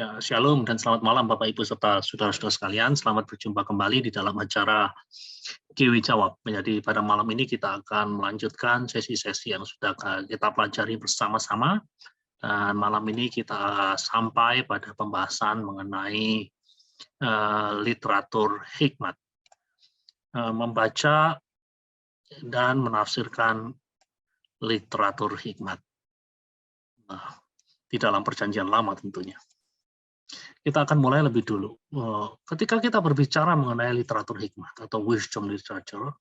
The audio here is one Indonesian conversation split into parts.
Ya, shalom dan selamat malam Bapak Ibu serta saudara-saudara sekalian. Selamat berjumpa kembali di dalam acara Kiwi Jawab. Jadi pada malam ini kita akan melanjutkan sesi-sesi yang sudah kita pelajari bersama-sama. Dan malam ini kita sampai pada pembahasan mengenai literatur hikmat. Membaca dan menafsirkan literatur hikmat. Nah, di dalam perjanjian lama tentunya. Kita akan mulai lebih dulu. Ketika kita berbicara mengenai literatur hikmat atau wisdom literature,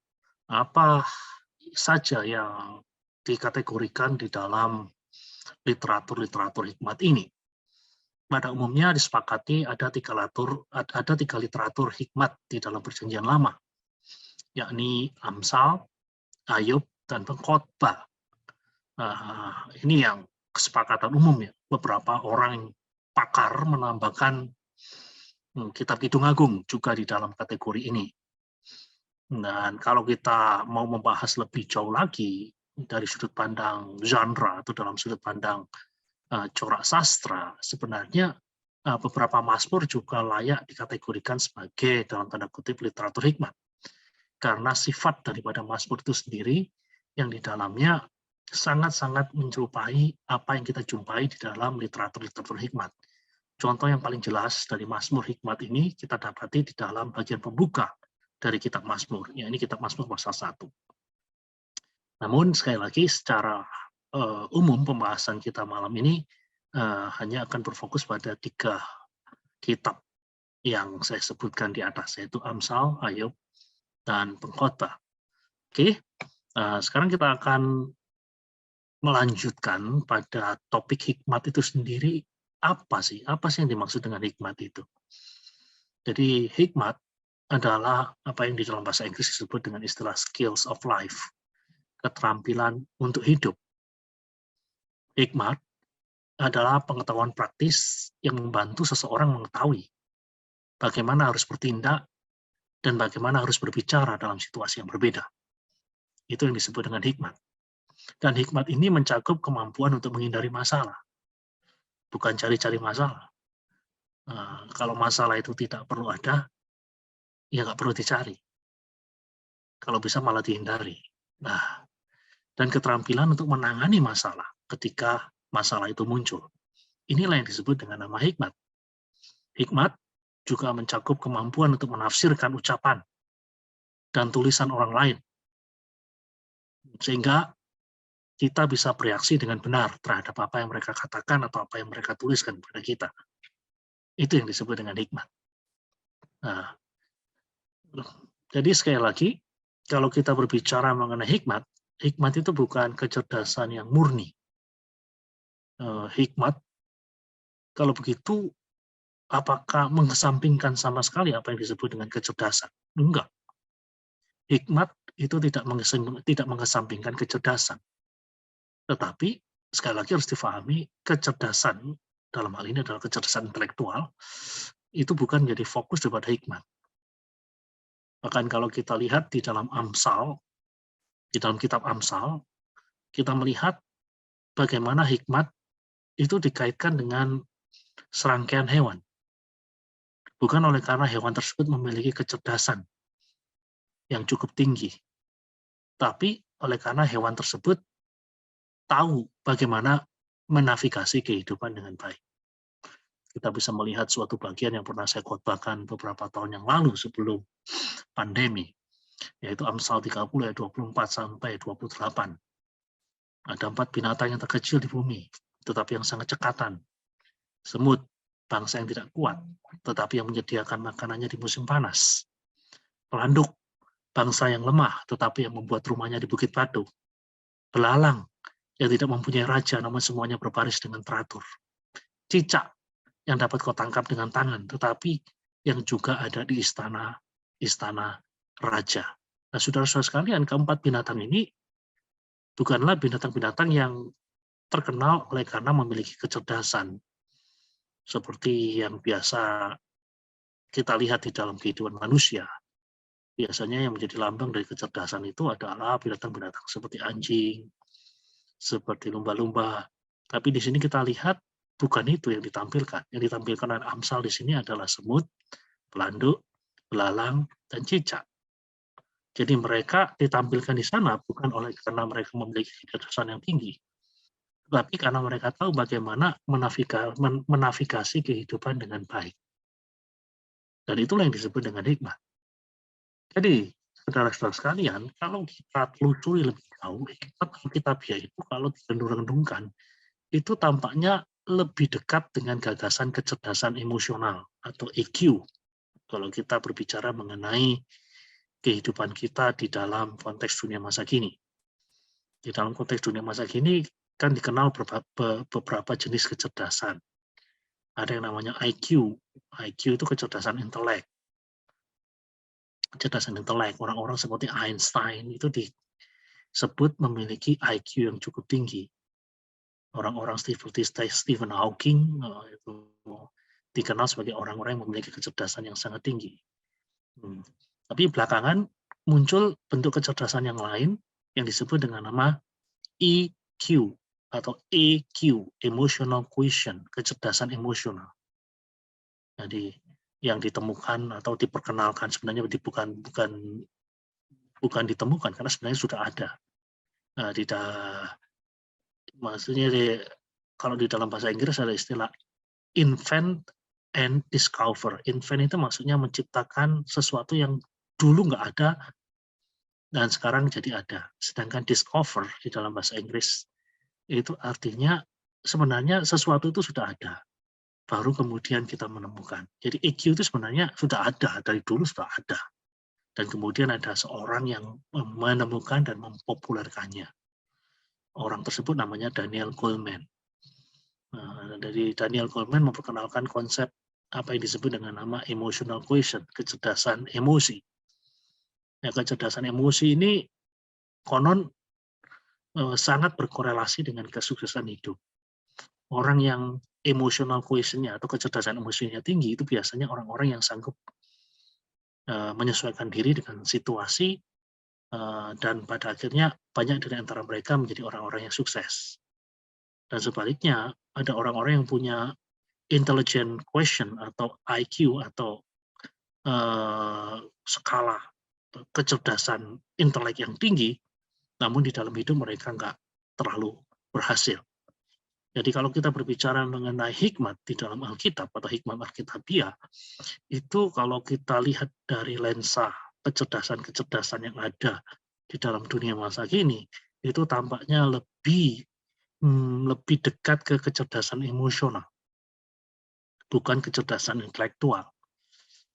apa saja yang dikategorikan di dalam literatur hikmat ini? Pada umumnya disepakati ada tiga literatur hikmat di dalam perjanjian lama, yakni Amsal, Ayub, dan Pengkhotbah. Ini yang kesepakatan umum ya. Beberapa orang pakar menambahkan kitab Kidung Agung juga di dalam kategori ini. Dan kalau kita mau membahas lebih jauh lagi dari sudut pandang genre atau dalam sudut pandang corak sastra, sebenarnya beberapa mazmur juga layak dikategorikan sebagai dalam tanda kutip literatur hikmat. Karena sifat daripada mazmur itu sendiri yang di dalamnya sangat-sangat menyerupai apa yang kita jumpai di dalam literatur hikmat. Contoh yang paling jelas dari Mazmur Hikmat ini kita dapati di dalam bagian pembuka dari kitab Mazmur. Ya, ini kitab Mazmur pasal 1. Namun sekali lagi secara umum pembahasan kita malam ini hanya akan berfokus pada 3 kitab yang saya sebutkan di atas, yaitu Amsal, Ayub, dan Pengkhotbah. Oke, sekarang kita akan melanjutkan pada topik hikmat itu sendiri. Apa sih yang dimaksud dengan hikmat itu? Jadi hikmat adalah apa yang di dalam bahasa Inggris disebut dengan istilah skills of life, keterampilan untuk hidup. Hikmat adalah pengetahuan praktis yang membantu seseorang mengetahui bagaimana harus bertindak dan bagaimana harus berbicara dalam situasi yang berbeda. Itu yang disebut dengan hikmat. Dan hikmat ini mencakup kemampuan untuk menghindari masalah, bukan cari-cari masalah. Kalau masalah itu tidak perlu ada, ya nggak perlu dicari. Kalau bisa malah dihindari. Nah, dan keterampilan untuk menangani masalah ketika masalah itu muncul. Inilah yang disebut dengan nama hikmat. Hikmat juga mencakup kemampuan untuk menafsirkan ucapan dan tulisan orang lain. Sehingga kita bisa bereaksi dengan benar terhadap apa yang mereka katakan atau apa yang mereka tuliskan kepada kita. Itu yang disebut dengan hikmat. Nah, jadi sekali lagi, kalau kita berbicara mengenai hikmat, hikmat itu bukan kecerdasan yang murni. Hikmat, kalau begitu, apakah mengesampingkan sama sekali apa yang disebut dengan kecerdasan? Enggak. Hikmat itu tidak mengesampingkan kecerdasan. Tetapi, sekali lagi harus difahami, kecerdasan, dalam hal ini adalah kecerdasan intelektual, itu bukan menjadi fokus daripada hikmat. Bahkan kalau kita lihat di dalam Amsal, di dalam kitab Amsal, kita melihat bagaimana hikmat itu dikaitkan dengan serangkaian hewan. Bukan oleh karena hewan tersebut memiliki kecerdasan yang cukup tinggi, tapi oleh karena hewan tersebut tahu bagaimana menavigasi kehidupan dengan baik. Kita bisa melihat suatu bagian yang pernah saya khotbahkan beberapa tahun yang lalu sebelum pandemi, yaitu Amsal 30 ayat 24 sampai 28. Ada 4 binatang yang terkecil di bumi, tetapi yang sangat cekatan. Semut, bangsa yang tidak kuat, tetapi yang menyediakan makanannya di musim panas. Pelanduk, bangsa yang lemah, tetapi yang membuat rumahnya di bukit batu. Belalang, yang tidak mempunyai raja, namun semuanya berbaris dengan teratur. Cicak, yang dapat kau tangkap dengan tangan, tetapi yang juga ada di istana raja. Nah, saudara-saudara sekalian, keempat binatang ini bukanlah binatang-binatang yang terkenal oleh karena memiliki kecerdasan, seperti yang biasa kita lihat di dalam kehidupan manusia. Biasanya yang menjadi lambang dari kecerdasan itu adalah binatang-binatang seperti anjing, seperti lumba-lumba. Tapi di sini kita lihat bukan itu yang ditampilkan. Yang ditampilkan oleh Amsal di sini adalah semut, pelanduk, belalang, dan cicak. Jadi mereka ditampilkan di sana bukan karena mereka memiliki kecerdasan yang tinggi, tapi karena mereka tahu bagaimana menavigasi kehidupan dengan baik. Dan itulah yang disebut dengan hikmah. Jadi, saudara-saudara sekalian, kalau kita telusuri lebih jauh, hikmat Alkitabiah itu kalau direnung-renungkan, itu tampaknya lebih dekat dengan gagasan kecerdasan emosional atau EQ. Kalau kita berbicara mengenai kehidupan kita di dalam konteks dunia masa kini. Di dalam konteks dunia masa kini kan dikenal beberapa jenis kecerdasan. Ada yang namanya IQ. IQ itu kecerdasan intelek. Kecerdasan intelek, orang-orang seperti Einstein itu disebut memiliki IQ yang cukup tinggi. Orang-orang seperti Stephen Hawking itu dikenal sebagai orang-orang yang memiliki kecerdasan yang sangat tinggi. Tapi belakangan muncul bentuk kecerdasan yang lain yang disebut dengan nama EQ atau EQ, emotional quotient, kecerdasan emosional. Jadi yang ditemukan atau diperkenalkan sebenarnya bukan ditemukan karena sebenarnya sudah ada. Maksudnya kalau di dalam bahasa Inggris ada istilah invent and discover. Invent itu maksudnya menciptakan sesuatu yang dulu nggak ada dan sekarang jadi ada. Sedangkan discover di dalam bahasa Inggris itu artinya sebenarnya sesuatu itu sudah ada, baru kemudian kita menemukan. Jadi EQ itu sebenarnya sudah ada, dari dulu sudah ada. Dan kemudian ada seorang yang menemukan dan mempopulerkannya. Orang tersebut namanya Daniel Goleman. Dari Daniel Goleman memperkenalkan konsep apa yang disebut dengan nama emotional quotient, kecerdasan emosi. Ya, kecerdasan emosi ini konon sangat berkorelasi dengan kesuksesan hidup. Orang yang emotional quotient-nya atau kecerdasan emosinya tinggi itu biasanya orang-orang yang sanggup menyesuaikan diri dengan situasi dan pada akhirnya banyak dari antara mereka menjadi orang-orang yang sukses. Dan sebaliknya, ada orang-orang yang punya intelligent quotient atau IQ atau skala kecerdasan intelek yang tinggi, namun di dalam hidup mereka nggak terlalu berhasil. Jadi kalau kita berbicara mengenai hikmat di dalam Alkitab atau hikmat Alkitabiah, itu kalau kita lihat dari lensa kecerdasan-kecerdasan yang ada di dalam dunia masa kini, itu tampaknya lebih dekat ke kecerdasan emosional, bukan kecerdasan intelektual.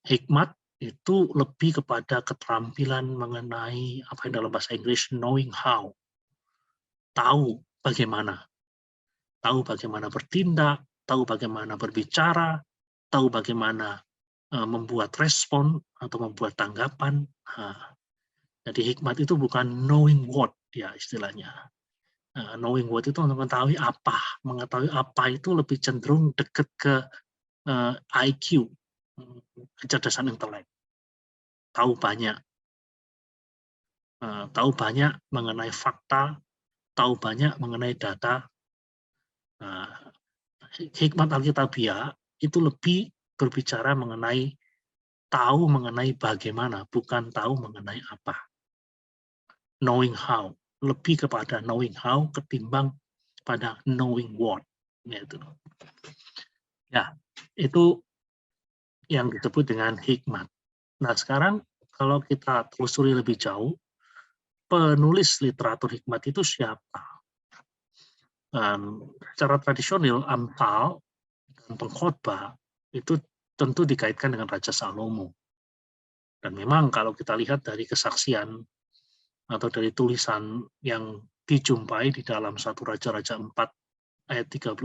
Hikmat itu lebih kepada keterampilan mengenai apa yang dalam bahasa Inggris knowing how, tahu bagaimana bertindak, tahu bagaimana berbicara, tahu bagaimana membuat respon atau membuat tanggapan. Jadi hikmat itu bukan knowing what ya istilahnya. Knowing what itu untuk mengetahui apa itu lebih cenderung dekat ke IQ, kecerdasan intelek. Tahu banyak mengenai fakta, tahu banyak mengenai data. Hikmat Alkitabiah itu lebih berbicara mengenai tahu mengenai bagaimana, bukan tahu mengenai apa. Knowing how, lebih kepada knowing how ketimbang pada knowing what. Ya, itu yang disebut dengan hikmat. Nah, sekarang kalau kita telusuri lebih jauh, penulis literatur hikmat itu siapa? Secara tradisional, Amsal dan Pengkhotbah itu tentu dikaitkan dengan Raja Salomo. Dan memang kalau kita lihat dari kesaksian atau dari tulisan yang dijumpai di dalam 1 Raja-Raja 4 ayat 32,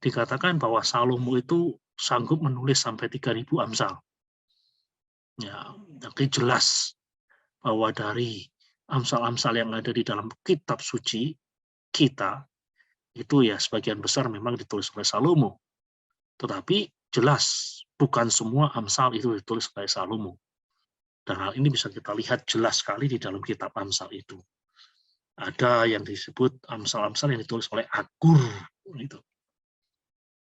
dikatakan bahwa Salomo itu sanggup menulis sampai 3.000 Amsal. Ya, jadi jelas bahwa dari Amsal-Amsal yang ada di dalam kitab suci kita, itu ya sebagian besar memang ditulis oleh Salomo. Tetapi jelas bukan semua Amsal itu ditulis oleh Salomo. Dan hal ini bisa kita lihat jelas sekali di dalam kitab Amsal itu. Ada yang disebut Amsal-Amsal yang ditulis oleh Agur. Gitu.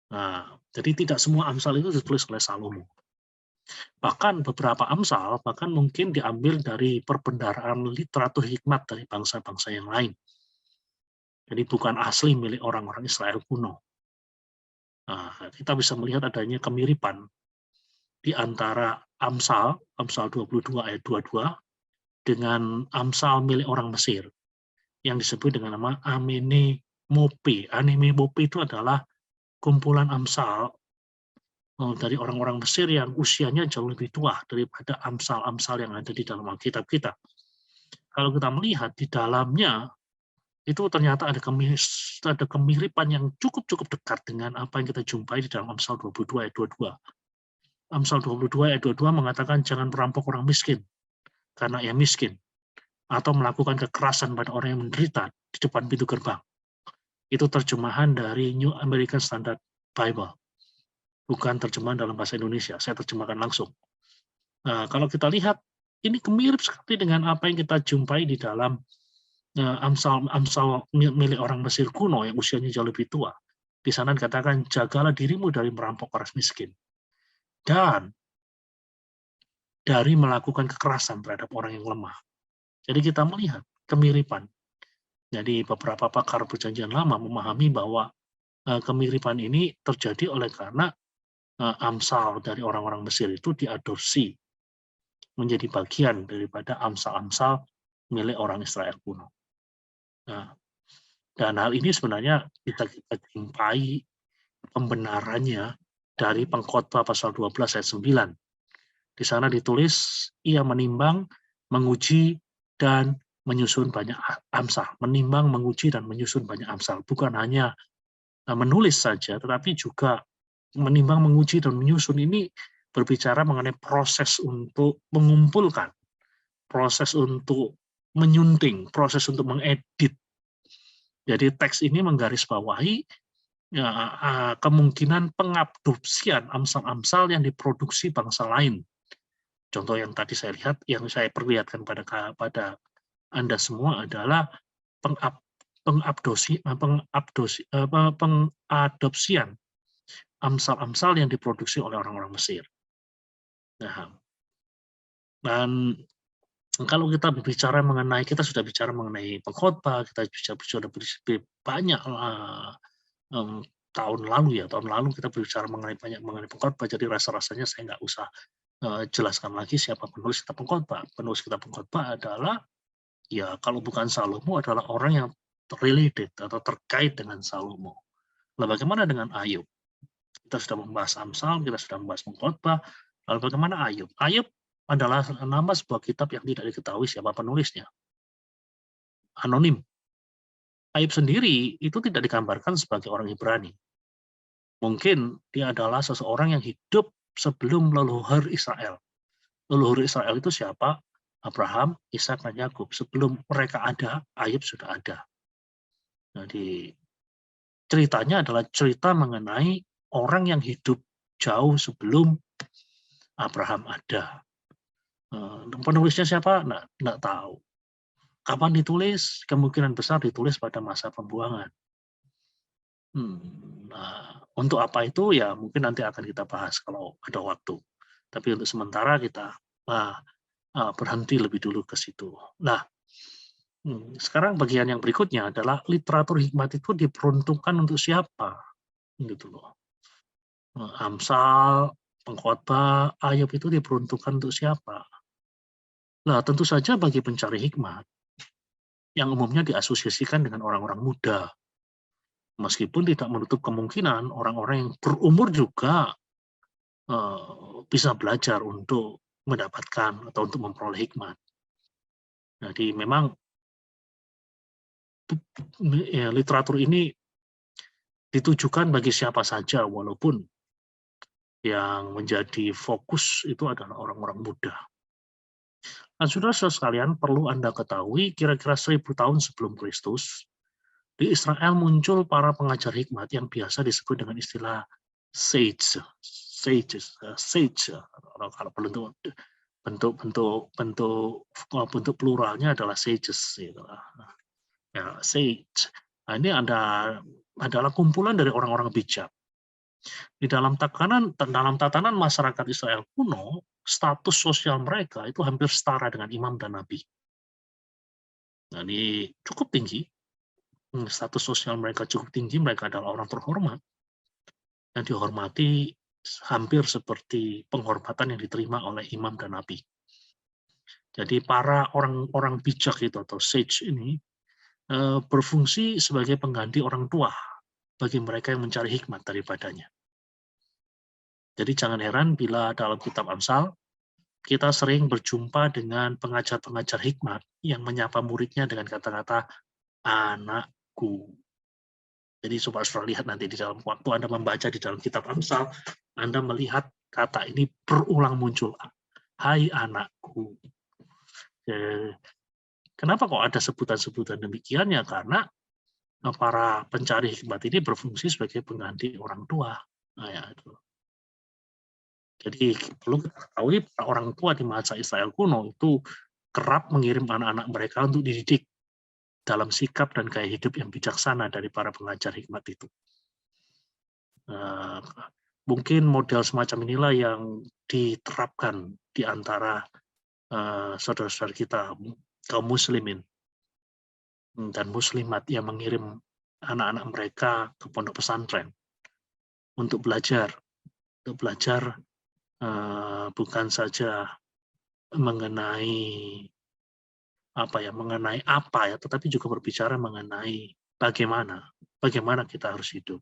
Nah, jadi tidak semua Amsal itu ditulis oleh Salomo. Bahkan beberapa Amsal bahkan mungkin diambil dari perbendaharaan literatur hikmat dari bangsa-bangsa yang lain. Jadi bukan asli milik orang-orang Israel kuno. Nah, kita bisa melihat adanya kemiripan di antara Amsal 22 ayat 22, dengan Amsal milik orang Mesir, yang disebut dengan nama Amene Mope. Amene Mope itu adalah kumpulan Amsal dari orang-orang Mesir yang usianya jauh lebih tua daripada Amsal-Amsal yang ada di dalam Alkitab kita. Kalau kita melihat di dalamnya, itu ternyata ada kemiripan yang cukup dekat dengan apa yang kita jumpai di dalam Amsal 22 ayat 22. Amsal 22 ayat 22 mengatakan jangan merampok orang miskin karena ia miskin, atau melakukan kekerasan pada orang yang menderita di depan pintu gerbang. Itu terjemahan dari New American Standard Bible, bukan terjemahan dalam bahasa Indonesia. Saya terjemahkan langsung. Nah, kalau kita lihat, ini mirip sekali dengan apa yang kita jumpai di dalam Amsal milik orang Mesir kuno yang usianya jauh lebih tua. Di sana dikatakan, jagalah dirimu dari merampok orang miskin, dan dari melakukan kekerasan terhadap orang yang lemah. Jadi kita melihat kemiripan. Jadi beberapa pakar perjanjian lama memahami bahwa kemiripan ini terjadi oleh karena Amsal dari orang-orang Mesir itu diadopsi menjadi bagian daripada Amsal-Amsal milik orang Israel kuno. Nah, dan hal ini sebenarnya kita jumpai pembenarannya dari Pengkhotbah pasal 12 ayat 9. Di sana ditulis, ia menimbang, menguji, dan menyusun banyak Amsal. Menimbang, menguji, dan menyusun banyak Amsal. Bukan hanya menulis saja, tetapi juga menimbang, menguji, dan menyusun. Ini berbicara mengenai proses untuk mengumpulkan, proses untuk menyunting, proses untuk mengedit. Jadi teks ini menggarisbawahi kemungkinan pengadopsian Amsal-Amsal yang diproduksi bangsa lain. Contoh yang tadi saya lihat, yang saya perlihatkan pada Anda semua adalah pengadopsian Amsal-Amsal yang diproduksi oleh orang-orang Mesir. Nah, dan kalau kita berbicara mengenai, kita sudah bicara mengenai Pengkhotbah, kita sudah banyak tahun lalu kita berbicara banyak mengenai Pengkhotbah, jadi rasa-rasanya saya nggak usah jelaskan lagi siapa penulis kitab Pengkhotbah. Penulis kitab Pengkhotbah adalah, ya kalau bukan Salomo, adalah orang yang related atau terkait dengan Salomo. Nah, bagaimana dengan Ayub? Kita sudah membahas Amsal, kita sudah membahas Pengkhotbah, lalu bagaimana Ayub? Ayub adalah nama sebuah kitab yang tidak diketahui siapa penulisnya. Anonim. Ayub sendiri itu tidak digambarkan sebagai orang Ibrani. Mungkin dia adalah seseorang yang hidup sebelum leluhur Israel. Leluhur Israel itu siapa? Abraham, Ishak, dan Yakub. Sebelum mereka ada, Ayub sudah ada. Jadi ceritanya adalah cerita mengenai orang yang hidup jauh sebelum Abraham ada. Penulisnya siapa? Nggak tahu. Kapan ditulis? Kemungkinan besar ditulis pada masa pembuangan. Nah, untuk apa itu ya mungkin nanti akan kita bahas kalau ada waktu. Tapi untuk sementara kita berhenti lebih dulu ke situ. Nah, sekarang bagian yang berikutnya adalah literatur hikmat itu diperuntukkan untuk siapa? Gitu loh. Amsal, Pengkhotbah, Ayub itu diperuntukkan untuk siapa? Nah, tentu saja bagi pencari hikmat yang umumnya diasosiasikan dengan orang-orang muda. Meskipun tidak menutup kemungkinan orang-orang yang berumur juga bisa belajar untuk mendapatkan atau untuk memperoleh hikmat. Jadi memang ya, literatur ini ditujukan bagi siapa saja, walaupun yang menjadi fokus itu adalah orang-orang muda. Nah, saudara-saudara sekalian, perlu Anda ketahui, kira-kira 1000 tahun sebelum Kristus, di Israel muncul para pengajar hikmat yang biasa disebut dengan istilah sage. Kalau bentuk pluralnya adalah sages. Gitu. Ya, sage. Nah, ini adalah kumpulan dari orang-orang bijak Dalam tatanan masyarakat Israel kuno, status sosial mereka itu hampir setara dengan imam dan nabi. Jadi cukup tinggi, status sosial mereka cukup tinggi, mereka adalah orang terhormat yang dihormati hampir seperti penghormatan yang diterima oleh imam dan nabi. Jadi para orang-orang bijak itu atau sage ini berfungsi sebagai pengganti orang tua bagi mereka yang mencari hikmat daripadanya. Jadi jangan heran bila dalam kitab Amsal kita sering berjumpa dengan pengajar-pengajar hikmat yang menyapa muridnya dengan kata-kata anakku. Jadi supaya saudara lihat nanti di dalam waktu Anda membaca di dalam kitab Amsal, Anda melihat kata ini berulang muncul. Hai anakku. Kenapa kok ada sebutan-sebutan demikian? Ya karena para pencari hikmat ini berfungsi sebagai pengganti orang tua. Nah, ya, itu. Jadi perlu kita ketahui orang tua di masa Israel kuno itu kerap mengirim anak-anak mereka untuk dididik dalam sikap dan gaya hidup yang bijaksana dari para pengajar hikmat itu. Mungkin model semacam inilah yang diterapkan di antara saudara-saudara kita kaum muslimin dan muslimat yang mengirim anak-anak mereka ke pondok pesantren untuk belajar bukan saja mengenai apa ya, tetapi juga berbicara mengenai bagaimana kita harus hidup.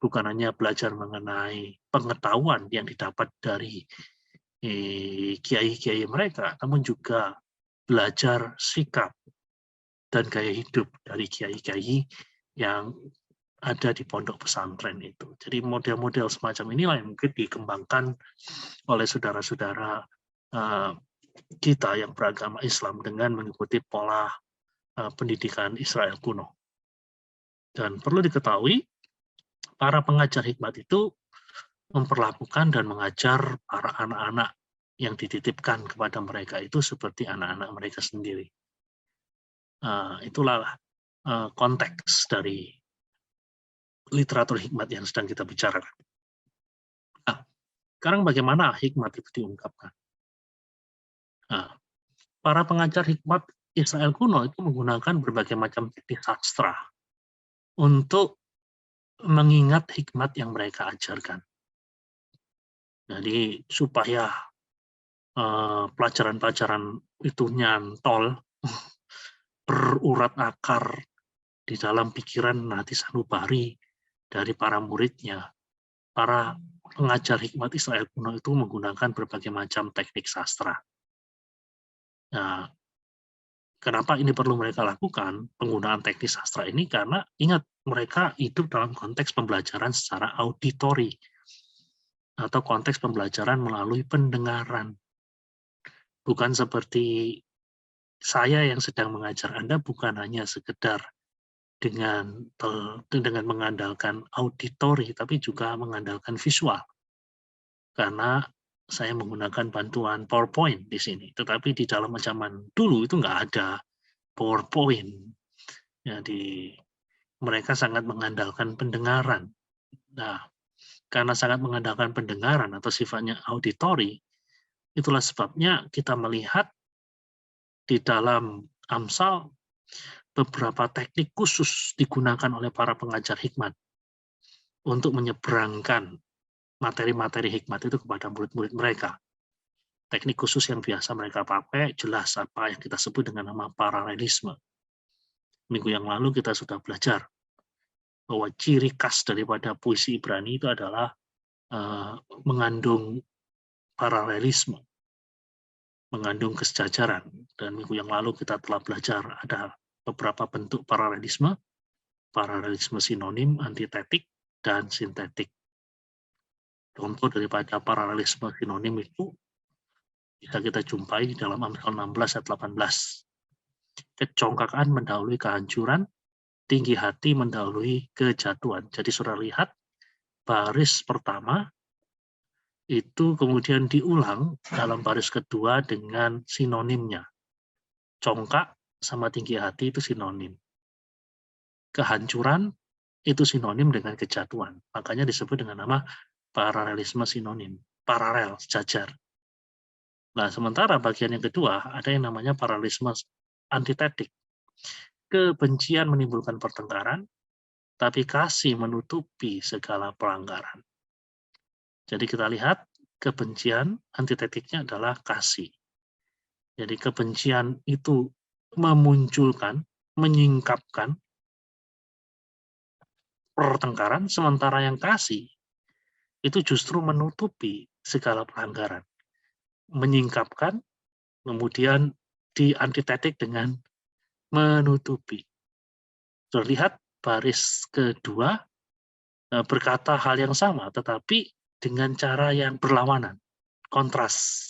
Bukan hanya belajar mengenai pengetahuan yang didapat dari kiai-kiai mereka, namun juga belajar sikap dan gaya hidup dari kiai-kiai yang ada di pondok pesantren itu. Jadi model-model semacam inilah yang mungkin dikembangkan oleh saudara-saudara kita yang beragama Islam dengan mengikuti pola pendidikan Israel kuno. Dan perlu diketahui, para pengajar hikmat itu memperlakukan dan mengajar para anak-anak yang dititipkan kepada mereka itu seperti anak-anak mereka sendiri. Itulah konteks dari literatur hikmat yang sedang kita bicarakan. Nah, sekarang bagaimana hikmat itu diungkapkan? Nah, para pengajar hikmat Israel kuno itu menggunakan berbagai macam teknik sastra untuk mengingat hikmat yang mereka ajarkan. Jadi supaya pelajaran-pelajaran itu nyantol, berurat akar di dalam pikiran hati sanubari dari para muridnya, para pengajar hikmat Israel kuno itu menggunakan berbagai macam teknik sastra. Nah, kenapa ini perlu mereka lakukan, penggunaan teknik sastra ini? Karena ingat, mereka hidup dalam konteks pembelajaran secara auditori, atau konteks pembelajaran melalui pendengaran. Bukan seperti saya yang sedang mengajar Anda, bukan hanya sekedar dengan mengandalkan auditori, tapi juga mengandalkan visual. Karena saya menggunakan bantuan PowerPoint di sini, tetapi di dalam zaman dulu itu nggak ada PowerPoint. Jadi mereka sangat mengandalkan pendengaran. Nah, karena sangat mengandalkan pendengaran atau sifatnya auditori, itulah sebabnya kita melihat di dalam Amsal beberapa teknik khusus digunakan oleh para pengajar hikmat untuk menyeberangkan materi-materi hikmat itu kepada murid-murid mereka. Teknik khusus yang biasa mereka pakai jelas apa yang kita sebut dengan nama paralelisme. Minggu yang lalu kita sudah belajar bahwa ciri khas daripada puisi Ibrani itu adalah mengandung paralelisme, mengandung kesejajaran. Dan minggu yang lalu kita telah belajar ada beberapa bentuk paralelisme sinonim, antitetik, dan sintetik. Contoh daripada paralelisme sinonim itu bisa kita jumpai di dalam Amsal 16 ayat 18. Kecongkakan mendahului kehancuran, tinggi hati mendahului kejatuhan. Jadi saudara lihat, baris pertama itu kemudian diulang dalam baris kedua dengan sinonimnya. Congkak sama tinggi hati itu sinonim. Kehancuran itu sinonim dengan kejatuhan. Makanya disebut dengan nama paralelisme sinonim, paralel, sejajar. Nah, sementara bagian yang kedua ada yang namanya paralelisme antitetik. Kebencian menimbulkan pertengkaran, tapi kasih menutupi segala pelanggaran. Jadi kita lihat kebencian antitetiknya adalah kasih. Jadi kebencian itu memunculkan, menyingkapkan pertengkaran, sementara yang kasih itu justru menutupi segala pelanggaran. Menyingkapkan, kemudian diantitetik dengan menutupi. Terlihat baris kedua berkata hal yang sama, tetapi dengan cara yang berlawanan, kontras.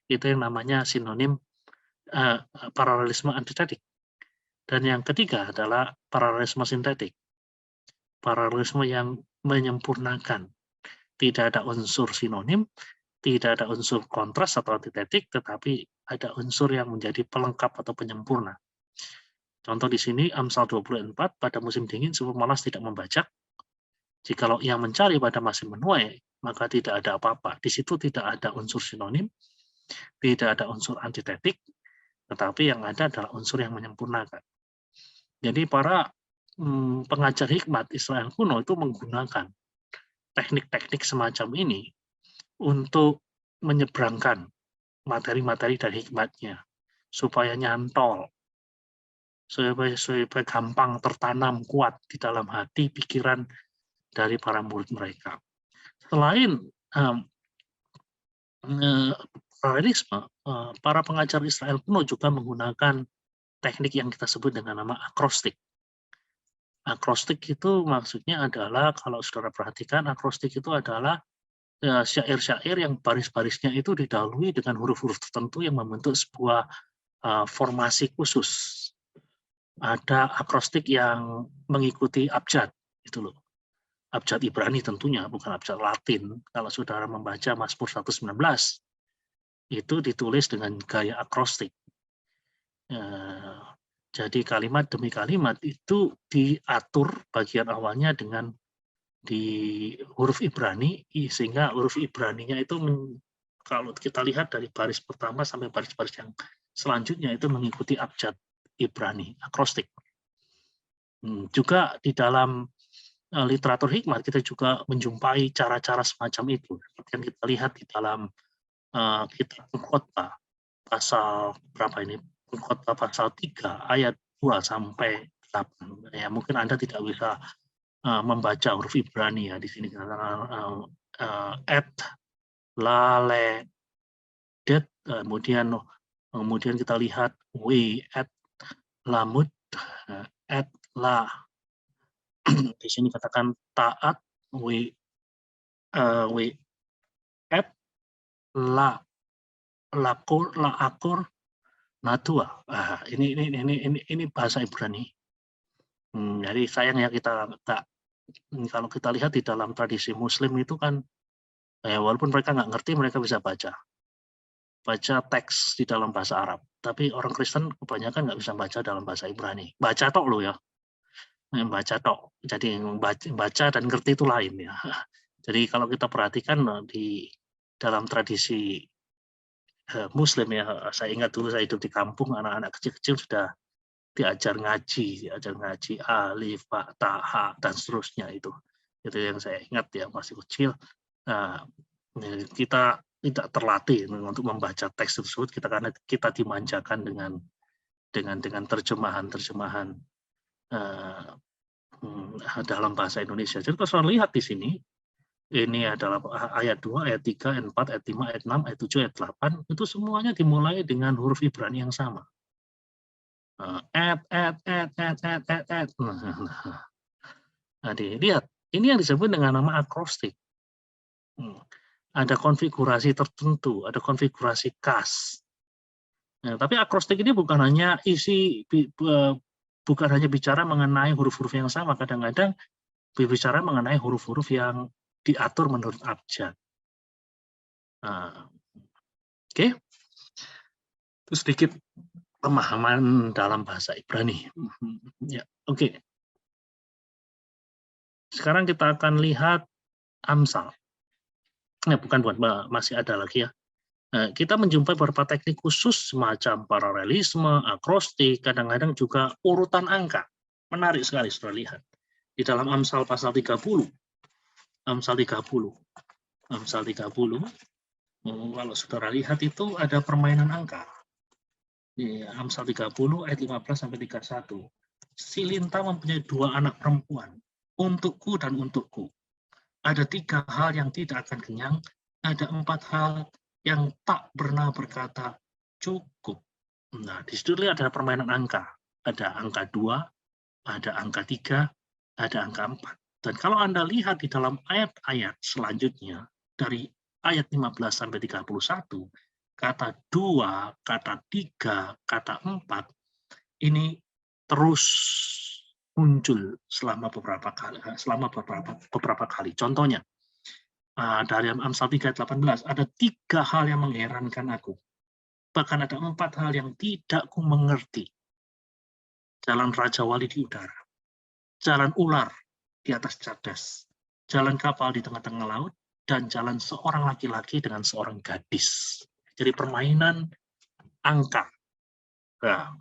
Itu yang namanya sinonim paralelisme antitetik. Dan yang ketiga adalah paralelisme sintetik. Paralelisme yang menyempurnakan. Tidak ada unsur sinonim, tidak ada unsur kontras atau antitetik, tetapi ada unsur yang menjadi pelengkap atau penyempurna. Contoh di sini Amsal 24, pada musim dingin sebelum malas tidak membajak. Jikalau yang mencari pada musim menuai, maka tidak ada apa-apa. Di situ tidak ada unsur sinonim, tidak ada unsur antitetik, tetapi yang ada adalah unsur yang menyempurnakan. Jadi para pengajar hikmat Israel kuno itu menggunakan teknik-teknik semacam ini untuk menyeberangkan materi-materi dari hikmatnya, supaya nyantol, supaya gampang tertanam kuat di dalam hati, pikiran dari para murid mereka. Selain paralelisme, para pengajar Israel kuno juga menggunakan teknik yang kita sebut dengan nama akrostik. Akrostik itu maksudnya adalah, kalau saudara perhatikan, akrostik itu adalah syair-syair yang baris-barisnya itu didahului dengan huruf-huruf tertentu yang membentuk sebuah formasi khusus. Ada akrostik yang mengikuti abjad, itu loh. Abjad Ibrani tentunya, bukan abjad Latin. Kalau saudara membaca Mazmur 119, itu ditulis dengan gaya akrostik. Jadi kalimat demi kalimat itu diatur bagian awalnya dengan di huruf Ibrani, sehingga huruf Ibraninya itu kalau kita lihat dari baris pertama sampai baris-baris yang selanjutnya itu mengikuti abjad Ibrani, akrostik. Juga di dalam literatur hikmat kita juga menjumpai cara-cara semacam itu. Yang kita lihat di dalam kitab Khotbah pasal berapa ini? Khotbah pasal 3 ayat 2 sampai 8. Ya, mungkin Anda tidak bisa membaca huruf Ibrani ya di sini, et lale det, kemudian kita lihat we et lamud et la, di sini katakan taat we et la lakur la akur natua. Ini bahasa Ibrani. Jadi sayang ya kalau kita lihat di dalam tradisi Muslim itu kan, ya walaupun mereka nggak ngerti, mereka bisa baca teks di dalam bahasa Arab. Tapi orang Kristen kebanyakan nggak bisa baca dalam bahasa Ibrani. Baca tok loh ya, baca tok. Jadi baca dan ngerti itu lain ya. Jadi kalau kita perhatikan di dalam tradisi Muslim ya, saya ingat dulu saya hidup di kampung, anak-anak kecil-kecil sudah diajar ngaji alif, ba, ta, ha, dan seterusnya itu yang saya ingat ya, masih kecil. Nah, kita tidak terlatih untuk membaca teks tersebut, karena kita dimanjakan dengan terjemahan dalam bahasa Indonesia. Jadi kalau lihat di sini, ini adalah ayat 2, ayat 3, ayat 4, ayat 5, ayat 6, ayat 7, ayat 8, itu semuanya dimulai dengan huruf Ibrani yang sama. Nah, dilihat, ini yang disebut dengan nama akrostik. Ada konfigurasi tertentu, ada konfigurasi khas. Nah, tapi akrostik ini bukan hanya bicara mengenai huruf-huruf yang sama, kadang-kadang berbicara mengenai huruf-huruf yang diatur menurut abjad. Oke. Itu sedikit pemahaman dalam bahasa Ibrani. Ya, oke. Sekarang kita akan lihat Amsal. Bukan, masih ada lagi ya. Kita menjumpai beberapa teknik khusus semacam paralelisme, akrostik, kadang-kadang juga urutan angka. Menarik sekali sudah lihat. Di dalam Amsal pasal 30. Amsal 30. Amsal 30. Kalau saudara lihat itu ada permainan angka. Di Amsal 30 ayat 15 sampai 31. Si Linta mempunyai 2 anak perempuan, untukku dan untukku. Ada 3 hal yang tidak akan kenyang, ada 4 hal yang tak pernah berkata cukup. Nah, di situ lihat ada permainan angka. Ada angka 2, ada angka 3, ada angka 4. Dan kalau Anda lihat di dalam ayat-ayat selanjutnya, dari ayat 15 sampai 31, kata 2, kata 3, kata 4, ini terus muncul selama beberapa kali. Contohnya, dari Amsal 3 ayat 18, ada 3 hal yang mengherankan aku. Bahkan ada 4 hal yang tidak ku mengerti. Jalan Raja Wali di udara, jalan ular di atas cadas, jalan kapal di tengah-tengah laut, dan jalan seorang laki-laki dengan seorang gadis. Jadi permainan angka. Nah,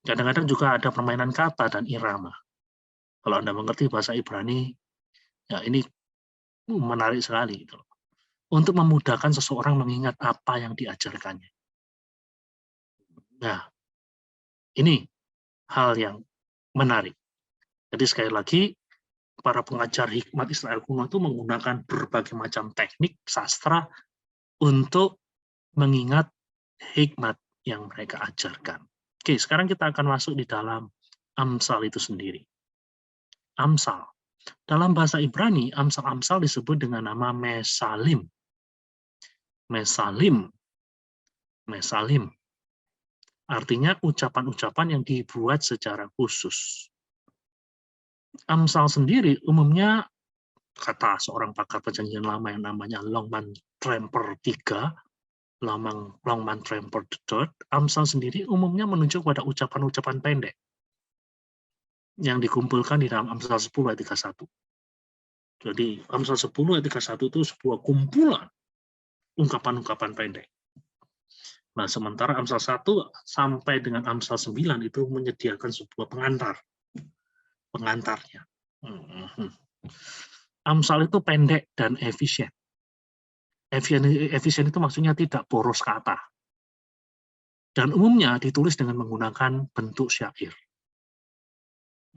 kadang-kadang juga ada permainan kata dan irama. Kalau Anda mengerti bahasa Ibrani, ya ini menarik sekali. Untuk memudahkan seseorang mengingat apa yang diajarkannya. Nah, ini hal yang menarik. Jadi sekali lagi, para pengajar hikmat Israel kuno itu menggunakan berbagai macam teknik sastra untuk mengingat hikmat yang mereka ajarkan. Oke, sekarang kita akan masuk di dalam Amsal itu sendiri. Amsal. Dalam bahasa Ibrani, Amsal-Amsal disebut dengan nama Mesalim. Mesalim. Mesalim. Artinya ucapan-ucapan yang dibuat secara khusus. Amsal sendiri umumnya, kata seorang pakar perjanjian lama yang namanya Longman Tramper III, Longman Tramper III, Amsal sendiri umumnya menunjuk pada ucapan-ucapan pendek yang dikumpulkan di dalam Amsal 10 ayat 31. Jadi Amsal 10 ayat 31 itu sebuah kumpulan ungkapan-ungkapan pendek. Nah, sementara Amsal 1 sampai dengan Amsal 9 itu menyediakan sebuah pengantarnya. Amsal itu pendek dan efisien. Efisien itu maksudnya tidak boros kata. Dan umumnya ditulis dengan menggunakan bentuk syair.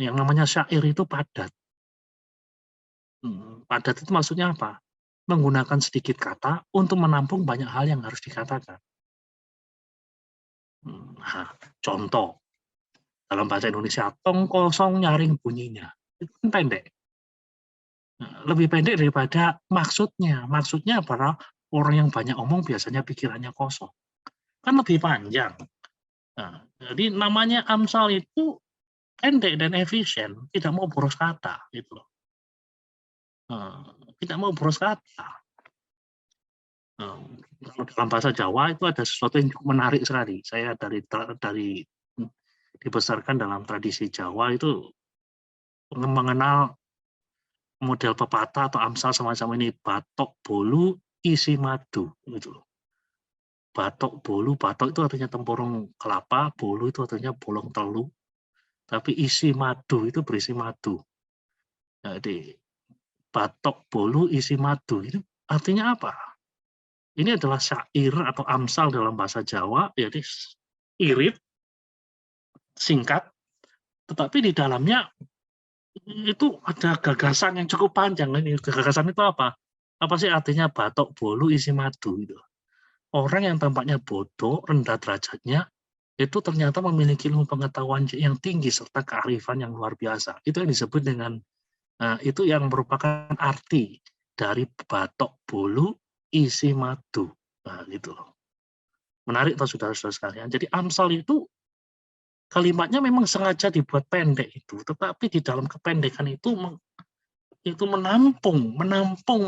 Yang namanya syair itu padat. Padat itu maksudnya apa? Menggunakan sedikit kata untuk menampung banyak hal yang harus dikatakan. Nah, contoh, dalam bahasa Indonesia, tong kosong nyaring bunyinya. Itu kan pendek. Lebih pendek daripada maksudnya. Maksudnya adalah orang yang banyak omong biasanya pikirannya kosong. Kan lebih panjang. Nah, jadi namanya Amsal itu pendek dan efisien, tidak mau boros kata, gitu loh. Tidak mau boros kata. Kalau dalam bahasa Jawa itu ada sesuatu yang cukup menarik sekali. Saya dari dibesarkan dalam tradisi Jawa itu mengenal model pepatah atau Amsal semacam ini, batok bolu isi madu, gitu loh. Batok bolu, batok itu artinya tempurung kelapa, bolu itu artinya bolong telu, tapi isi madu itu berisi madu. Jadi batok bolu isi madu itu artinya apa? Ini adalah syair atau Amsal dalam bahasa Jawa, jadi irit, singkat, tetapi di dalamnya itu ada gagasan yang cukup panjang. Ini gagasan itu apa? Apa sih artinya batok bolu isi madu itu? Orang yang tampaknya bodoh, rendah derajatnya, itu ternyata memiliki ilmu pengetahuan yang tinggi serta kearifan yang luar biasa. Itu yang disebut dengan itu yang merupakan arti dari batok bolu isi madu. Nah, gitu loh. Menarik toh saudara-saudara sekalian. Jadi Amsal itu kalimatnya memang sengaja dibuat pendek itu, tetapi di dalam kependekan itu menampung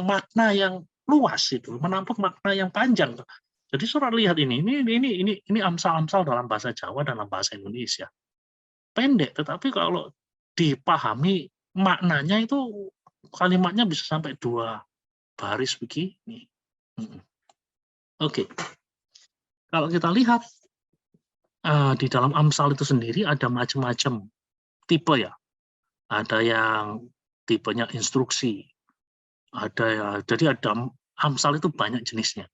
makna yang luas itu, menampung makna yang panjang. Jadi saudara lihat ini Amsal-Amsal dalam bahasa Jawa, dalam bahasa Indonesia. Pendek, tetapi kalau dipahami maknanya itu kalimatnya bisa sampai 2 baris begini. Oke. Kalau kita lihat di dalam Amsal itu sendiri ada macam-macam tipe ya. Ada yang tipenya instruksi, jadi ada Amsal itu banyak jenisnya.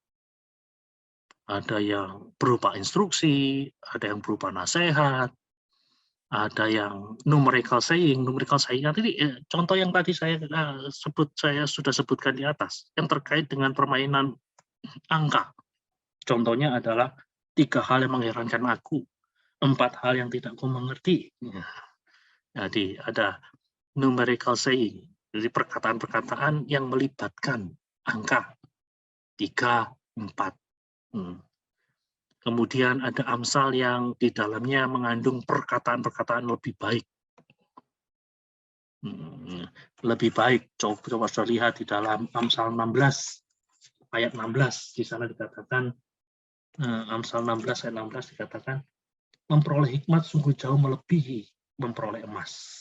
Ada yang berupa instruksi, ada yang berupa nasihat, ada yang numerical saying. Numerical saying nanti contoh yang tadi saya sudah sebutkan di atas, yang terkait dengan permainan angka. Contohnya adalah 3 hal yang mengherankan aku, 4 hal yang tidak ku mengerti. Jadi ada numerical saying, jadi perkataan-perkataan yang melibatkan angka 3, 4. Kemudian ada Amsal yang di dalamnya mengandung perkataan-perkataan lebih baik. Lebih baik, coba lihat di dalam Amsal 16 ayat 16, di sana dikatakan, Amsal 16 ayat 16 dikatakan, memperoleh hikmat sungguh jauh melebihi memperoleh emas,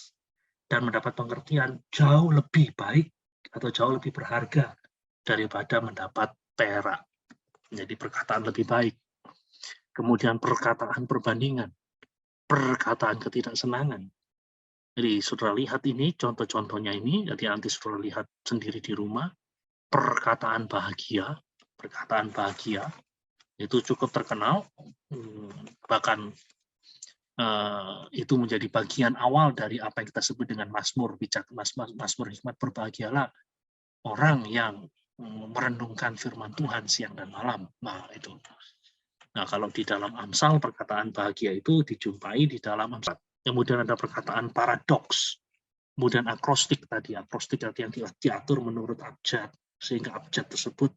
dan mendapat pengertian jauh lebih baik atau jauh lebih berharga daripada mendapat perak. Jadi perkataan lebih baik. Kemudian perkataan perbandingan, perkataan ketidaksenangan. Jadi saudara lihat ini contoh-contohnya ini, jadi nanti saudara lihat sendiri di rumah. Perkataan bahagia itu cukup terkenal, bahkan itu menjadi bagian awal dari apa yang kita sebut dengan Mazmur hikmat. Berbahagialah orang yang merenungkan firman Tuhan siang dan malam. Nah, itu. Nah, kalau di dalam Amsal, perkataan bahagia itu dijumpai di dalam Amsal. Kemudian ada perkataan paradoks, kemudian akrostik tadi yang diatur menurut abjad, sehingga abjad tersebut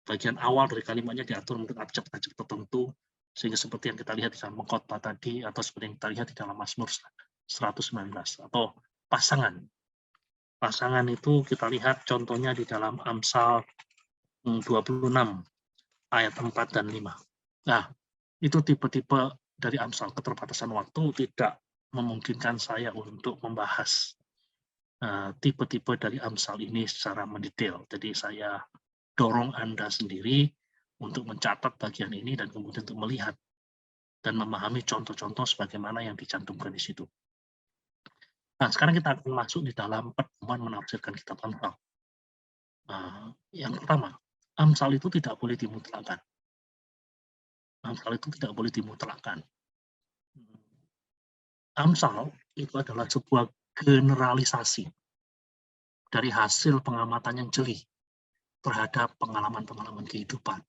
bagian awal dari kalimatnya diatur menurut abjad-abjad tertentu, sehingga seperti yang kita lihat di dalam Khotbah tadi, atau seperti yang kita lihat di dalam Mazmur 119, atau pasangan. Pasangan itu kita lihat contohnya di dalam Amsal 26 ayat 4 dan 5. Nah, itu tipe-tipe dari Amsal. Keterbatasan waktu tidak memungkinkan saya untuk membahas tipe-tipe dari Amsal ini secara mendetail. Jadi saya dorong Anda sendiri untuk mencatat bagian ini dan kemudian untuk melihat dan memahami contoh-contoh sebagaimana yang dicantumkan di situ. Nah, sekarang kita akan masuk di dalam pertemuan menafsirkan kitab Amsal. Yang pertama, Amsal itu tidak boleh dimutlakkan. Amsal itu tidak boleh dimutlakkan. Amsal itu adalah sebuah generalisasi dari hasil pengamatan yang jeli terhadap pengalaman-pengalaman kehidupan.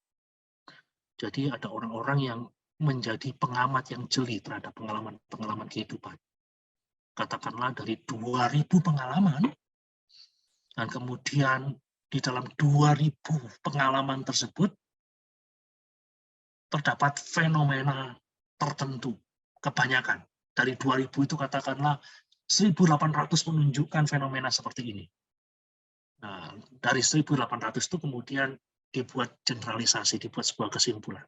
Jadi ada orang-orang yang menjadi pengamat yang jeli terhadap pengalaman-pengalaman kehidupan. Katakanlah dari 2000 pengalaman, dan kemudian di dalam 2000 pengalaman tersebut terdapat fenomena tertentu, kebanyakan. Dari 2000 itu katakanlah 1800 menunjukkan fenomena seperti ini. Nah, dari 1800 itu kemudian dibuat generalisasi, dibuat sebuah kesimpulan.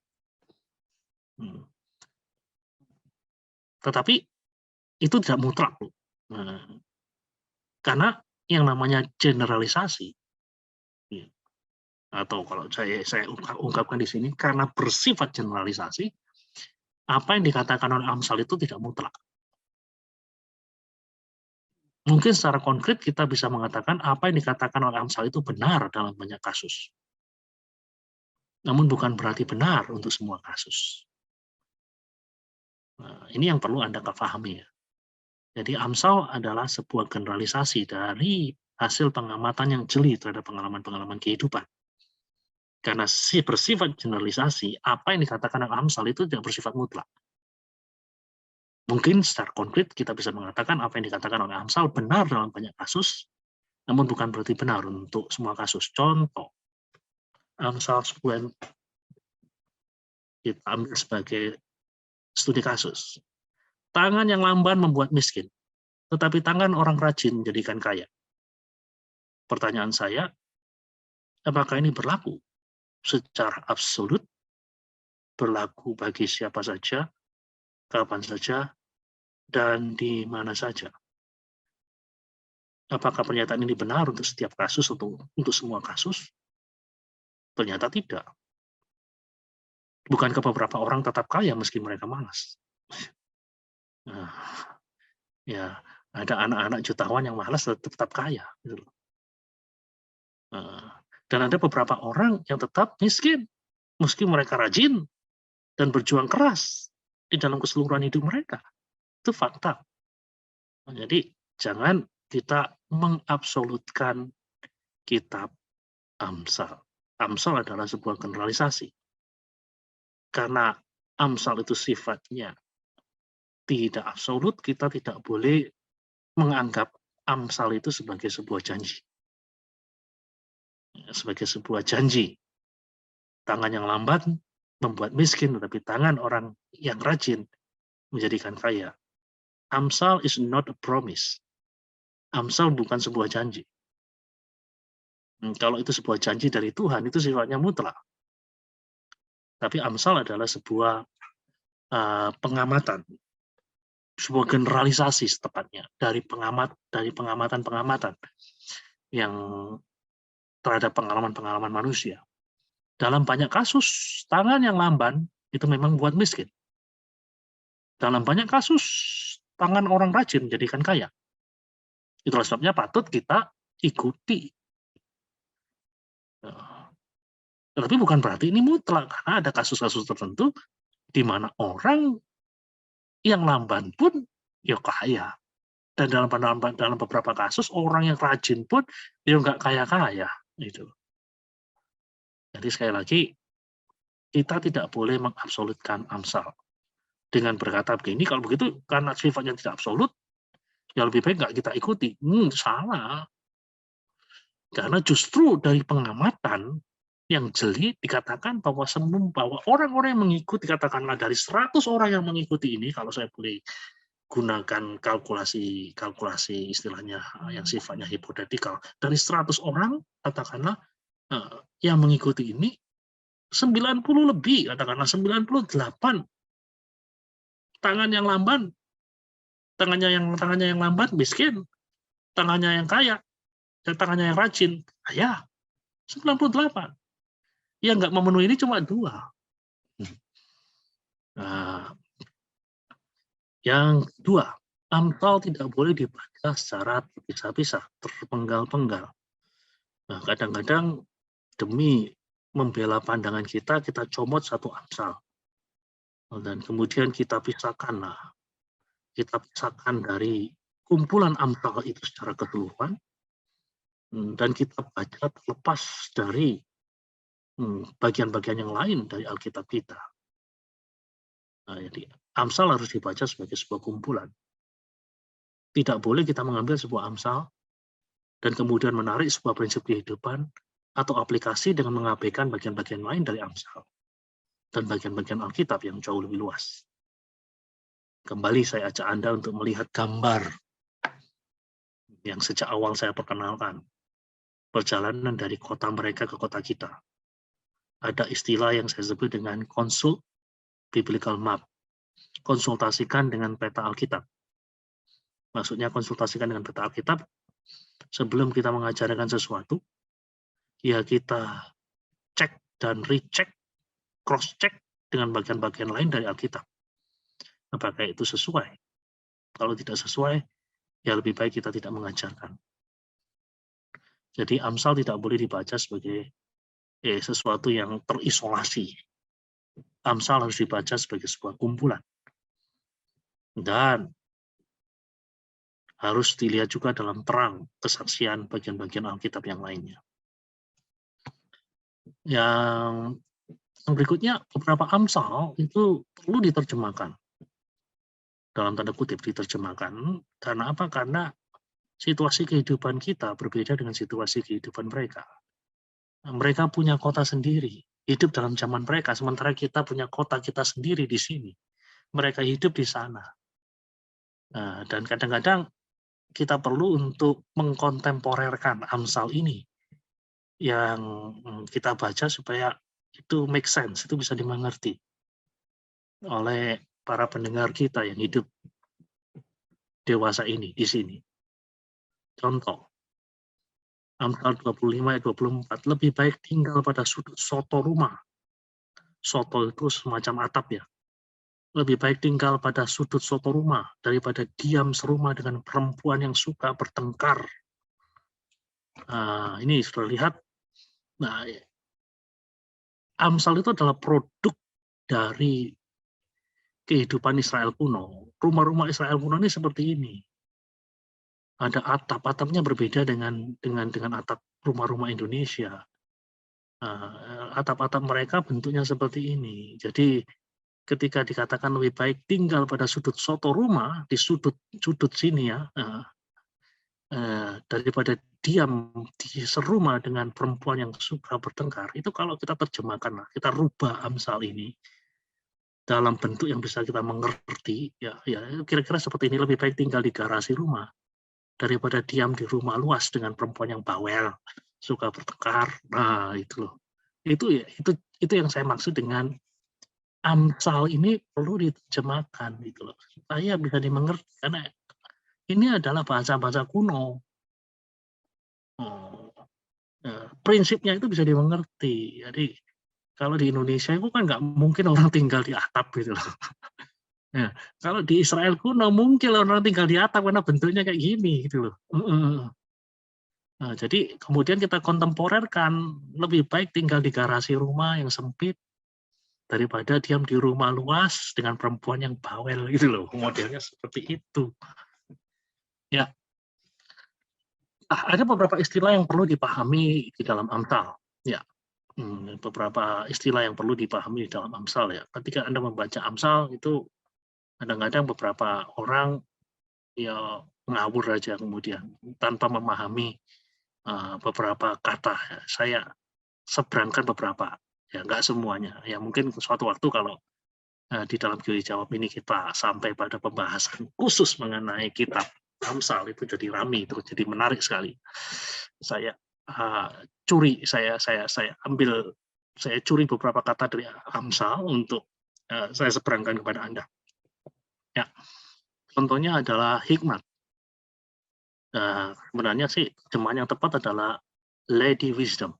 Tetapi itu tidak mutlak, karena yang namanya generalisasi, atau kalau saya ungkapkan di sini, karena bersifat generalisasi, apa yang dikatakan oleh Amsal itu tidak mutlak. Mungkin secara konkret kita bisa mengatakan apa yang dikatakan oleh Amsal itu benar dalam banyak kasus. Namun bukan berarti benar untuk semua kasus. Nah, ini yang perlu Anda pahami ya. Jadi Amsal adalah sebuah generalisasi dari hasil pengamatan yang jeli terhadap pengalaman-pengalaman kehidupan. Karena bersifat generalisasi, apa yang dikatakan oleh Amsal itu tidak bersifat mutlak. Mungkin secara konkret kita bisa mengatakan apa yang dikatakan oleh Amsal benar dalam banyak kasus, namun bukan berarti benar untuk semua kasus. Contoh, Amsal 10 kita ambil sebagai studi kasus. Tangan yang lamban membuat miskin, tetapi tangan orang rajin menjadikan kaya. Pertanyaan saya, apakah ini berlaku secara absolut, berlaku bagi siapa saja, kapan saja, dan di mana saja? Apakah pernyataan ini benar untuk setiap kasus, untuk semua kasus? Ternyata tidak. Bukankah beberapa orang tetap kaya meski mereka malas? Nah, ya ada anak-anak jutawan yang malas tetap kaya, gitu loh. Dan ada beberapa orang yang tetap miskin meski mereka rajin dan berjuang keras di dalam keseluruhan hidup mereka. Itu fakta. Jadi jangan kita mengabsolutkan kitab Amsal. Amsal adalah sebuah generalisasi. Karena Amsal itu sifatnya tidak absolut, kita tidak boleh menganggap Amsal itu sebagai sebuah janji. Sebagai sebuah janji. Tangan yang lambat membuat miskin, tetapi tangan orang yang rajin menjadikan kaya. Amsal is not a promise. Amsal bukan sebuah janji. Kalau itu sebuah janji dari Tuhan, itu sifatnya mutlak. Tapi Amsal adalah sebuah pengamatan, sebuah generalisasi tepatnya dari pengamatan-pengamatan yang terhadap pengalaman-pengalaman manusia. Dalam banyak kasus, tangan yang lamban itu memang buat miskin. Dalam banyak kasus, tangan orang rajin menjadikan kaya. Itulah sebabnya patut kita ikuti. Tetapi bukan berarti ini mutlak, karena ada kasus-kasus tertentu di mana orang yang lamban pun ya kaya. Dan dalam beberapa kasus, orang yang rajin pun ya nggak kaya-kaya. Gitu. Jadi sekali lagi, kita tidak boleh mengabsolutkan Amsal. Dengan berkata begini, kalau begitu karena sifatnya tidak absolut, ya lebih baik nggak kita ikuti. Salah. Karena justru dari pengamatan yang jeli dikatakan bahwa orang-orang yang mengikuti, katakanlah dari 100 orang yang mengikuti ini, kalau saya boleh gunakan kalkulasi istilahnya yang sifatnya hipotetikal, dari 100 orang katakanlah yang mengikuti ini 90 lebih, katakanlah 98 tangan yang lamban, tangannya yang lamban miskin, tangannya yang kaya, dan tangannya yang rajin kaya. 98. Yang nggak memenuhi ini cuma 2. Nah, yang kedua, Amsal tidak boleh dibaca secara terpisah-pisah, terpenggal-penggal. Nah, kadang-kadang demi membela pandangan kita comot satu Amsal. Dan kemudian kita pisahkan dari kumpulan Amsal itu secara keseluruhan, dan kita baca terlepas dari bagian-bagian yang lain dari Alkitab kita. Nah, jadi Amsal harus dibaca sebagai sebuah kumpulan. Tidak boleh kita mengambil sebuah Amsal dan kemudian menarik sebuah prinsip kehidupan atau aplikasi dengan mengabaikan bagian-bagian lain dari Amsal dan bagian-bagian Alkitab yang jauh lebih luas. Kembali saya ajak Anda untuk melihat gambar yang sejak awal saya perkenalkan. Perjalanan dari kota mereka ke kota kita. Ada istilah yang saya sebut dengan consult biblical map. Konsultasikan dengan peta Alkitab. Maksudnya konsultasikan dengan peta Alkitab, sebelum kita mengajarkan sesuatu, ya kita cek dan recheck, cross-check dengan bagian-bagian lain dari Alkitab. Apakah itu sesuai? Kalau tidak sesuai, ya lebih baik kita tidak mengajarkan. Jadi Amsal tidak boleh dibaca sebagai sesuatu yang terisolasi. Amsal harus dibaca sebagai sebuah kumpulan. Dan harus dilihat juga dalam terang kesaksian bagian-bagian Alkitab yang lainnya. Yang berikutnya, beberapa Amsal itu perlu diterjemahkan. Dalam tanda kutip diterjemahkan. Karena apa? Karena situasi kehidupan kita berbeda dengan situasi kehidupan mereka. Mereka punya kota sendiri, hidup dalam zaman mereka, sementara kita punya kota kita sendiri di sini. Mereka hidup di sana. Dan kadang-kadang kita perlu untuk mengkontemporerkan Amsal ini yang kita baca supaya itu make sense, itu bisa dimengerti oleh para pendengar kita yang hidup dewasa ini di sini. Contoh, Amsal 25 ayat 24, lebih baik tinggal pada sudut soto rumah. Soto itu semacam atap ya. Lebih baik tinggal pada sudut soto rumah daripada diam serumah dengan perempuan yang suka bertengkar. Nah, ini sudah lihat. Nah, Amsal itu adalah produk dari kehidupan Israel kuno. Rumah-rumah Israel kuno ini seperti ini. Ada atap-atapnya berbeda dengan atap rumah-rumah Indonesia. Atap-atap mereka bentuknya seperti ini. Jadi ketika dikatakan lebih baik tinggal pada sudut soto rumah, di sudut sini ya, daripada diam di serumah dengan perempuan yang suka bertengkar, itu kalau kita terjemahkan, kita rubah Amsal ini dalam bentuk yang bisa kita mengerti, ya kira-kira seperti ini, lebih baik tinggal di garasi rumah daripada diam di rumah luas dengan perempuan yang bawel, suka bertengkar. Nah, itu loh. Itu yang saya maksud dengan Amsal ini perlu diterjemahkan gitu loh, supaya bisa dimengerti, karena ini adalah bahasa-bahasa kuno. Prinsipnya itu bisa dimengerti. Jadi kalau di Indonesia itu kan nggak mungkin orang tinggal di atap gitu loh. Ya, kalau di Israel kuno mungkin orang tinggal di atap karena bentuknya kayak gini gitu loh. Nah, jadi kemudian kita kontemporerkan, lebih baik tinggal di garasi rumah yang sempit daripada diam di rumah luas dengan perempuan yang bawel gitu loh. Modelnya seperti itu. Ya. Ada beberapa istilah yang perlu dipahami di dalam Amsal. Ya. Beberapa istilah yang perlu dipahami di dalam Amsal ya. Ketika Anda membaca Amsal itu kadang-kadang beberapa orang ya ngawur aja kemudian tanpa memahami beberapa kata. Ya. Saya seberangkan beberapa, ya nggak semuanya. Ya mungkin suatu waktu kalau di dalam Gili Jawab ini kita sampai pada pembahasan khusus mengenai kitab Amsal, itu jadi rame, itu jadi menarik sekali. Saya curi beberapa kata dari Amsal untuk saya seberangkan kepada Anda. Ya, contohnya adalah hikmat. Sebenarnya sih terjemahan yang tepat adalah Lady Wisdom.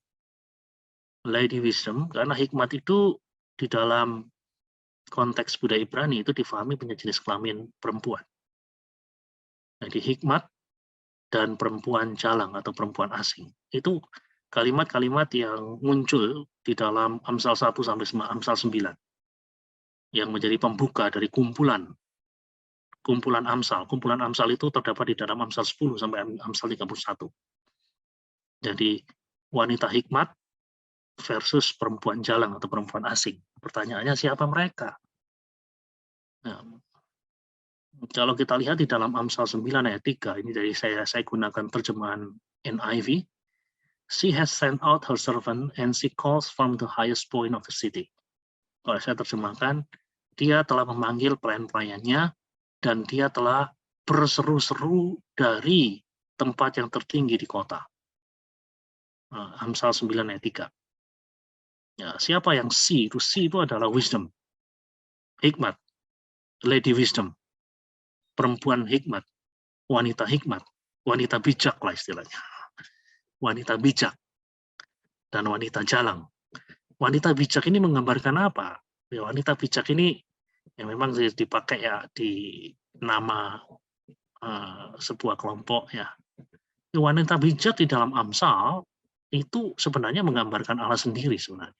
Lady Wisdom, karena hikmat itu di dalam konteks budaya Ibrani itu difahami punya jenis kelamin perempuan. Jadi hikmat dan perempuan jalang atau perempuan asing. Itu kalimat-kalimat yang muncul di dalam Amsal 1 sampai Amsal 9 yang menjadi pembuka dari kumpulan Amsal. Kumpulan Amsal itu terdapat di dalam Amsal 10 sampai Amsal 31. Jadi wanita hikmat versus perempuan jalang atau perempuan asing. Pertanyaannya siapa mereka? Nah, kalau kita lihat di dalam Amsal 9 ayat 3, ini dari saya gunakan terjemahan NIV. She has sent out her servant and she calls from the highest point of the city. Kalau saya terjemahkan, dia telah memanggil pelayan-pelayannya dan dia telah berseru-seru dari tempat yang tertinggi di kota. Amsal 9 ayat 3. Ya, siapa yang she? She itu adalah wisdom, hikmat, lady wisdom, perempuan hikmat, wanita bijak lah istilahnya. Wanita bijak dan wanita jalang. Wanita bijak ini menggambarkan apa? Ya, wanita bijak ini yang memang dipakai ya di nama sebuah kelompok ya. Wanita bijak di dalam Amsal itu sebenarnya menggambarkan Allah sendiri sebenarnya.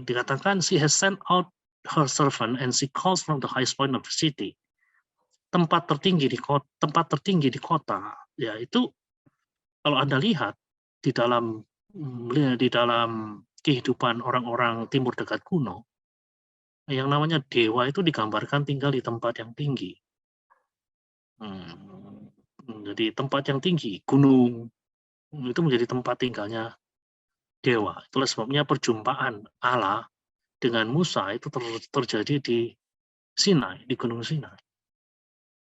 Dikatakan she has sent out her servant and she calls from the highest point of the city. Tempat tertinggi di kota, ya itu kalau Anda lihat di dalam kehidupan orang-orang Timur Dekat kuno, yang namanya dewa itu digambarkan tinggal di tempat yang tinggi. Jadi tempat yang tinggi, gunung, itu menjadi tempat tinggalnya dewa. Itulah sebabnya perjumpaan Allah dengan Musa itu terjadi di Sinai, di Gunung Sinai.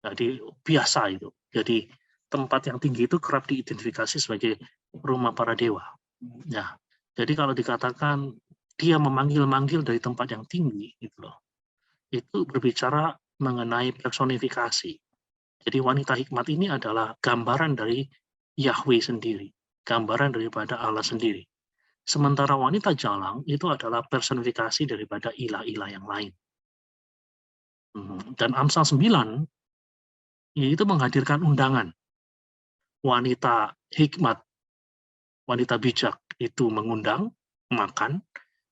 Jadi biasa itu. Jadi tempat yang tinggi itu kerap diidentifikasi sebagai rumah para dewa. Ya, jadi kalau dikatakan dia memanggil-manggil dari tempat yang tinggi, gitu loh, itu berbicara mengenai personifikasi. Jadi wanita hikmat ini adalah gambaran dari Yahweh sendiri, gambaran daripada Allah sendiri. Sementara wanita jalang itu adalah personifikasi daripada ilah-ilah yang lain. Dan Amsal 9 yaitu menghadirkan undangan. Wanita hikmat, wanita bijak itu mengundang makan,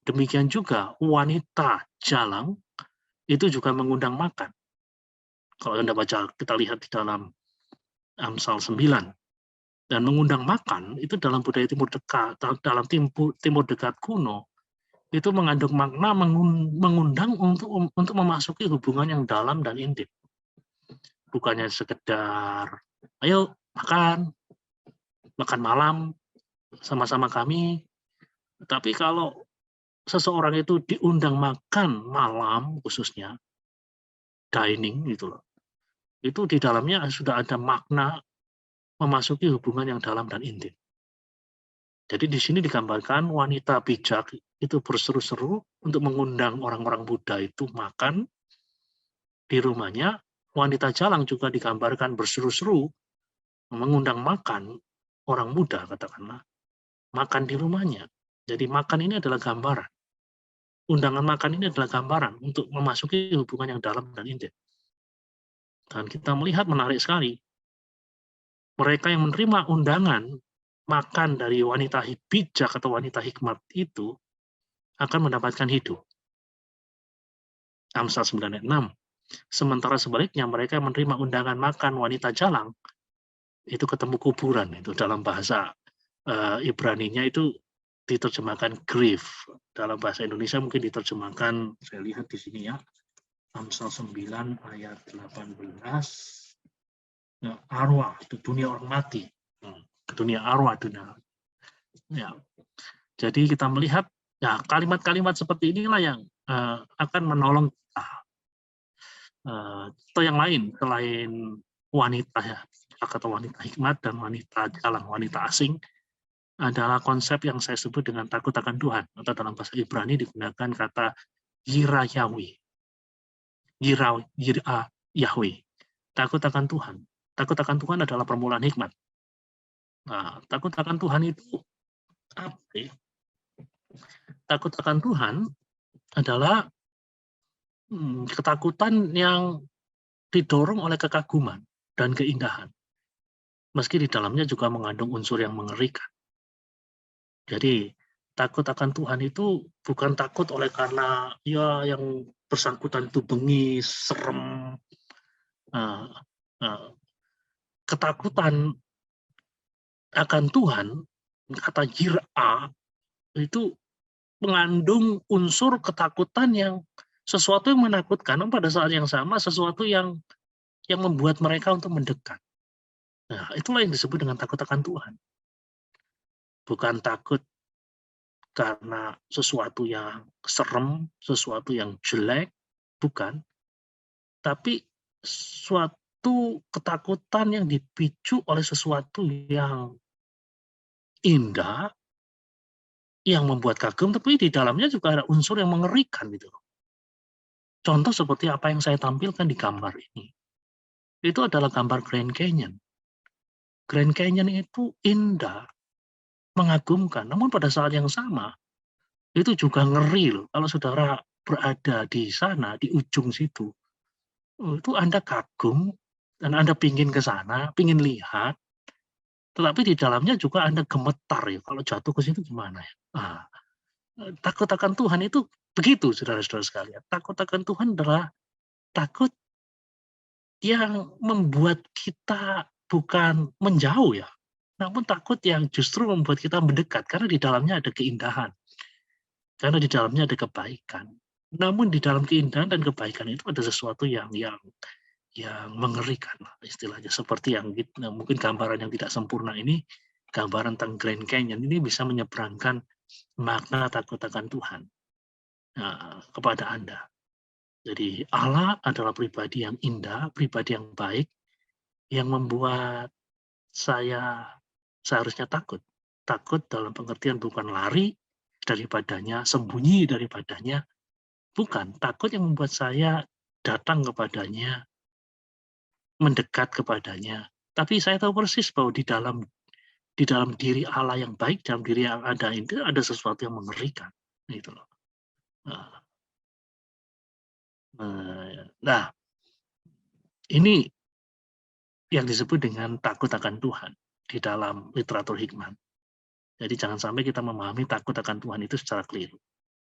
demikian juga wanita jalang itu juga mengundang makan. Kalau Anda baca, kita lihat di dalam Amsal 9. Dan mengundang makan itu dalam budaya Timur Dekat, dalam Timur Dekat kuno, itu mengandung makna mengundang untuk memasuki hubungan yang dalam dan intim. Bukannya sekedar, ayo makan malam sama-sama kami. Tapi kalau seseorang itu diundang makan malam khususnya, dining gitu loh, itu di dalamnya sudah ada makna memasuki hubungan yang dalam dan intim. Jadi di sini digambarkan wanita bijak itu berseru-seru untuk mengundang orang-orang Buddha itu makan di rumahnya. Wanita jalang juga digambarkan berseru-seru mengundang makan orang muda, katakanlah, makan di rumahnya. Jadi makan ini adalah gambaran. Undangan makan ini adalah gambaran untuk memasuki hubungan yang dalam dan intim. Dan kita melihat menarik sekali, mereka yang menerima undangan makan dari wanita bijak atau wanita hikmat itu akan mendapatkan hidup. Amsal 9 ayat 6. Sementara sebaliknya mereka yang menerima undangan makan wanita jalang itu ketemu kuburan. Itu dalam bahasa Ibraninya itu diterjemahkan grief. Dalam bahasa Indonesia mungkin diterjemahkan, saya lihat di sini ya, Amsal 9 ayat 18. Ya, arwah, itu dunia orang mati. Dunia arwah, dunia. Ya. Jadi kita melihat ya kalimat-kalimat seperti inilah yang akan menolong kita. Atau yang lain selain wanita ya, atau wanita hikmat dan wanita jalang, wanita asing, adalah konsep yang saya sebut dengan takut akan Tuhan, atau dalam bahasa Ibrani digunakan kata yira Yahweh. Yira Yahweh. Takut akan Tuhan. Takut akan Tuhan adalah permulaan hikmat. Nah, takut akan Tuhan itu apa ya? Takut akan Tuhan adalah ketakutan yang didorong oleh kekaguman dan keindahan. Meski di dalamnya juga mengandung unsur yang mengerikan. Jadi, takut akan Tuhan itu bukan takut oleh karena ya yang bersangkutan itu bengis, serem. Ketakutan akan Tuhan, kata yir'a, itu mengandung unsur ketakutan yang sesuatu yang menakutkan, pada saat yang sama sesuatu yang membuat mereka untuk mendekat. Nah, itulah yang disebut dengan takut akan Tuhan. Bukan takut karena sesuatu yang serem, sesuatu yang jelek, bukan. Tapi suatu ketakutan yang dipicu oleh sesuatu yang indah, yang membuat kagum, tapi di dalamnya juga ada unsur yang mengerikan gitu. Contoh seperti apa yang saya tampilkan di gambar ini. Itu adalah gambar Grand Canyon. Grand Canyon itu indah, mengagumkan, namun pada saat yang sama, itu juga ngeri loh. Kalau saudara berada di sana, di ujung situ, itu Anda kagum, dan Anda pingin ke sana, pingin lihat, tetapi di dalamnya juga Anda gemetar ya, kalau jatuh ke situ gimana ya. Nah, takut akan Tuhan itu begitu, saudara-saudara sekalian. Takut akan Tuhan adalah takut yang membuat kita bukan menjauh ya, namun takut yang justru membuat kita mendekat, karena di dalamnya ada keindahan, karena di dalamnya ada kebaikan. Namun di dalam keindahan dan kebaikan itu ada sesuatu yang mengerikan, istilahnya. Seperti yang mungkin gambaran yang tidak sempurna ini, gambaran tentang Grand Canyon ini bisa menyeberangkan makna takut akan Tuhan kepada Anda. Jadi Allah adalah pribadi yang indah, pribadi yang baik, yang membuat saya seharusnya takut. Takut dalam pengertian bukan lari daripadanya, sembunyi daripadanya, bukan. Takut yang membuat saya datang kepadanya, mendekat kepadanya. Tapi saya tahu persis bahwa di dalam diri Allah yang baik, dalam diri yang ada itu ada sesuatu yang mengerikan, gitu loh. Nah, nah, ini yang disebut dengan takut akan Tuhan di dalam literatur hikmat. Jadi jangan sampai kita memahami takut akan Tuhan itu secara keliru.